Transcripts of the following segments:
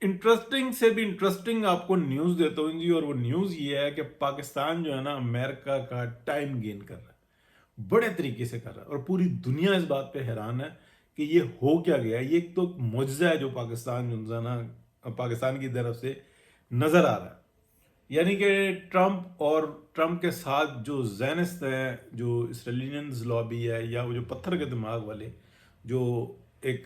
Interesting से भी interesting आपको न्यूज़ देता हूँ जी, और वो न्यूज़ ये है कि पाकिस्तान जो है ना अमेरिका का टाइम गेन कर रहा है, बड़े तरीके से कर रहा है, और पूरी दुनिया इस बात पे हैरान है कि ये हो क्या गया। ये एक तो मुआजिज़ा है जो पाकिस्तान जो है ना पाकिस्तान की तरफ से नज़र आ रहा है। यानी कि ट्रंप के साथ जो ज़ैनिस्ट हैं, जो इसराइलियंस लॉबी है, या वो जो पत्थर के दिमाग वाले, जो एक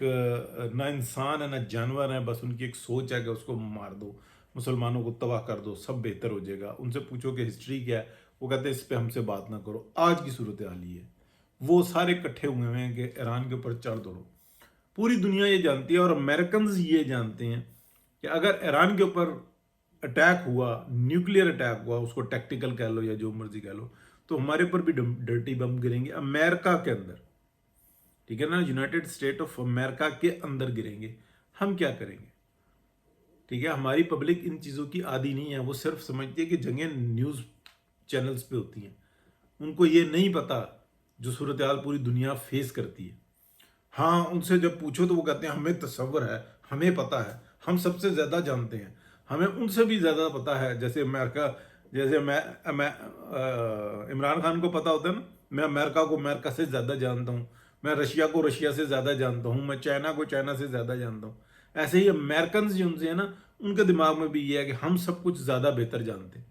ना इंसान है ना जानवर है, बस उनकी एक सोच है कि उसको मार दो, मुसलमानों को तबाह कर दो, सब बेहतर हो जाएगा। उनसे पूछो कि हिस्ट्री क्या है, वो कहते हैं इस पे हमसे बात ना करो, आज की सूरत हाल ये है। वो सारे इकट्ठे हुए हैं कि ईरान के ऊपर चढ़ दौड़ो। पूरी दुनिया ये जानती है और अमेरिकन ये जानते हैं कि अगर ईरान के ऊपर अटैक हुआ, न्यूक्लियर अटैक हुआ, उसको टैक्टिकल कह लो या जो मर्जी कह लो, तो हमारे ऊपर भी डर्टी बम गिरेंगे अमेरिका के अंदर, ठीक है ना, यूनाइटेड स्टेट ऑफ अमेरिका के अंदर गिरेंगे। हम क्या करेंगे? ठीक है, हमारी पब्लिक इन चीज़ों की आदी नहीं है। वो सिर्फ समझती है कि जंगें न्यूज़ चैनल्स पे होती हैं, उनको ये नहीं पता जो सूरत हाल पूरी दुनिया फेस करती है। हाँ, उनसे जब पूछो तो वो कहते हैं हमें तसव्वुर है, हमें पता है, हम सबसे ज़्यादा जानते हैं, हमें उनसे भी ज़्यादा पता है। जैसे अमेरिका, जैसे मैं इमरान खान को पता होता है ना, मैं अमेरिका को अमेरिका से ज़्यादा जानता हूँ, मैं रशिया को रशिया से ज़्यादा जानता हूँ, मैं चाइना को चाइना से ज़्यादा जानता हूँ। ऐसे ही अमेरिकन जो उनसे है ना, उनके दिमाग में भी ये है कि हम सब कुछ ज़्यादा बेहतर जानते हैं।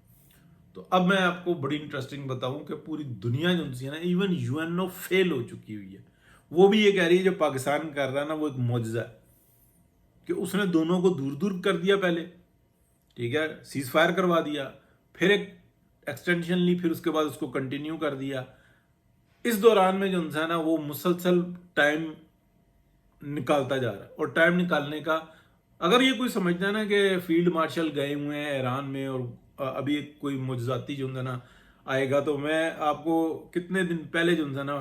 तो अब मैं आपको बड़ी इंटरेस्टिंग बताऊं कि पूरी दुनिया जो है ना, इवन यूएनओ फेल हो चुकी हुई है। वो भी ये कह रही है जो पाकिस्तान कर रहा है ना वो एक मुआजिजा है कि उसने दोनों को दूर दूर कर दिया पहले, ठीक है, सीज फायर करवा दिया, फिर एक एक्सटेंशन ली, फिर उसके बाद उसको कंटिन्यू कर दिया। इस दौरान में जो है ना वो मुसलसल टाइम निकालता जा रहा है। और टाइम निकालने का, अगर ये कोई समझता है ना कि फील्ड मार्शल गए हुए हैं ईरान में और अभी कोई मुजजाती जो है ना आएगा, तो मैं आपको कितने दिन पहले जो है ना,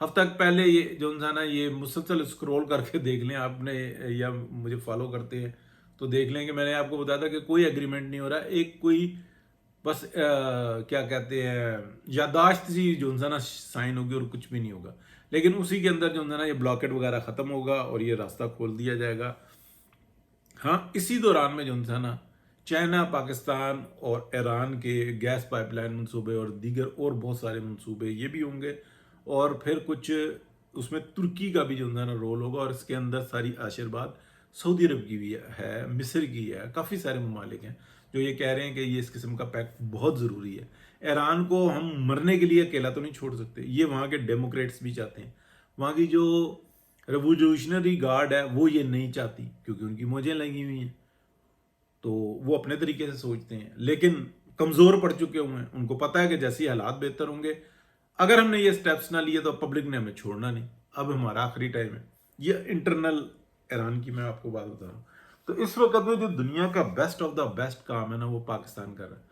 हफ्ता पहले ये जो है ना, ये मुसलसल स्क्रॉल करके देख लें आपने, या मुझे फॉलो करते हैं तो देख लें कि मैंने आपको बताया था कि कोई एग्रीमेंट नहीं हो रहा, एक कोई बस क्या कहते हैं यादाश्त सी जो है ना साइन होगी और कुछ भी नहीं होगा। लेकिन उसी के अंदर जो है ना ये ब्लॉकेट वगैरह खत्म होगा और ये रास्ता खोल दिया जाएगा। हाँ, इसी दौरान में जो है ना चाइना, पाकिस्तान और ईरान के गैस पाइपलाइन मंसूबे और दीगर और बहुत सारे मंसूबे ये भी होंगे, और फिर कुछ उसमें तुर्की का भी जो है ना रोल होगा, और इसके अंदर सारी आशीर्वाद सऊदी अरब की भी है, मिस्र की है, काफ़ी सारे ममालिक हैं जो ये कह रहे हैं कि ये इस किस्म का पैक्ट बहुत ज़रूरी है। ईरान को हम मरने के लिए अकेला तो नहीं छोड़ सकते, ये वहाँ के डेमोक्रेट्स भी चाहते हैं, वहाँ की जो रेवोल्यूशनरी गार्ड है वो ये नहीं चाहती, क्योंकि उनकी मौजें लगी हुई हैं, तो वो अपने तरीके से सोचते हैं, लेकिन कमज़ोर पड़ चुके हुए हैं। उनको पता है कि जैसे ही हालात बेहतर होंगे, अगर हमने ये स्टेप्स ना लिए तो पब्लिक ने हमें छोड़ना नहीं, अब हमारा आखिरी टाइम है। ये इंटरनल ईरान की मैं आपको बात बता रहा हूँ। तो इस वक्त में जो दुनिया का बेस्ट ऑफ द बेस्ट काम है ना वो पाकिस्तान कर रहा है।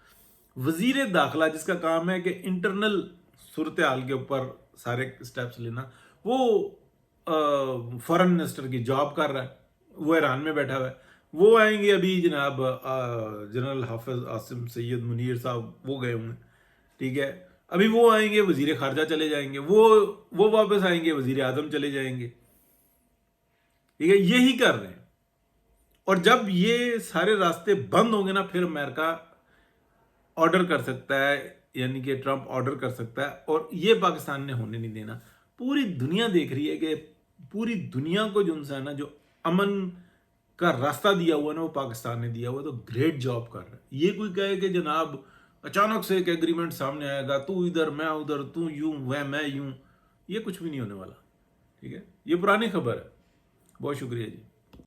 वजीर दाखिला जिसका काम है कि इंटरनल सूरत हाल के ऊपर सारे स्टेप्स लेना, वो फॉरेन मिनिस्टर की जॉब कर रहा है, वो ईरान में बैठा हुआ है। वो आएंगे अभी जनाब, जनरल हाफिज आसिम सैयद मुनीर साहब वो गए हुए हैं, ठीक है, अभी वो आएंगे, वजीर खारजा चले जाएंगे, वो वापस आएंगे, वजीर आजम चले जाएंगे, ठीक है, यही कर रहे हैं। और जब ये सारे रास्ते बंद होंगे ना, फिर अमेरिका ऑर्डर कर सकता है, यानी कि ट्रंप ऑर्डर कर सकता है, और ये पाकिस्तान ने होने नहीं देना। पूरी दुनिया देख रही है कि पूरी दुनिया को जो है ना जो अमन का रास्ता दिया हुआ ना वो पाकिस्तान ने दिया हुआ, तो ग्रेट जॉब कर रहा है। ये कोई कहे कि जनाब अचानक से एक एग्रीमेंट सामने आएगा, तू इधर मैं उधर, तू यूं वह मैं यूं, ये कुछ भी नहीं होने वाला, ठीक है, ये पुरानी खबर है। बहुत शुक्रिया जी।